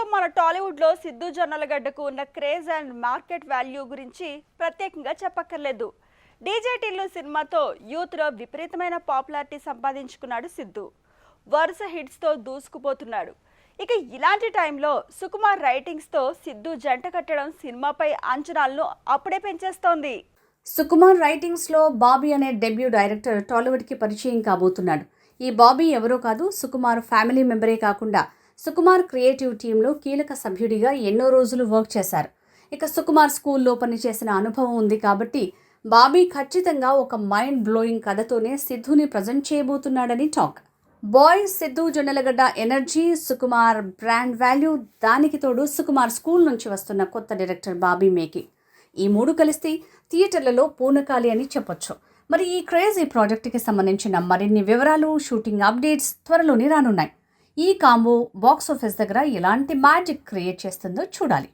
ప్రస్తుతం మన టాలీవుడ్లో సిద్ధు జొన్నలగడ్డకు ఉన్న క్రేజ్ అండ్ మార్కెట్ వాల్యూ గురించి ప్రత్యేకంగా చెప్పక్కర్లేదు. డీజే టిల్లు సినిమాతో యూత్లో విపరీతమైన పాపులారిటీ సంపాదించుకున్నాడు సిద్ధు. వరుస హిట్స్తో దూసుకుపోతున్నాడు. ఇక ఇలాంటి టైంలో సుకుమార్ రైటింగ్స్తో సిద్ధు జంట కట్టడం సినిమాపై అంచనాలను అప్పుడే పెంచేస్తోంది. సుకుమార్ రైటింగ్స్లో బాబీ అనే డెబ్యూ డైరెక్టర్ టాలీవుడ్కి పరిచయం కాబోతున్నాడు. ఈ బాబీ ఎవరో కాదు, సుకుమార్ ఫ్యామిలీ మెంబరే కాకుండా సుకుమార్ క్రియేటివ్ టీంలో కీలక సభ్యుడిగా ఎన్నో రోజులు వర్క్ చేశారు. ఇక సుకుమార్ స్కూల్లో పనిచేసిన అనుభవం ఉంది కాబట్టి బాబీ ఖచ్చితంగా ఒక మైండ్ బ్లోయింగ్ కథతోనే సిద్ధుని ప్రజెంట్ చేయబోతున్నాడని టాక్. బాయ్ Siddhu Jonnalagadda energy, Sukumar brand value, దానికి తోడు సుకుమార్ స్కూల్ నుంచి వస్తున్న కొత్త డైరెక్టర్ బాబీ మేకింగ్, ఈ మూడు కలిస్తే థియేటర్లలో పూనకాలి అని చెప్పొచ్చు. మరి ఈ క్రేజీ ప్రాజెక్టుకి సంబంధించిన మరిన్ని వివరాలు, షూటింగ్ అప్డేట్స్ త్వరలోనే రానున్నాయి. ఈ కాంబో బాక్స్ ఆఫీస్ దగ్గర ఎలాంటి మ్యాజిక్ క్రియేట్ చేస్తుందో చూడాలి.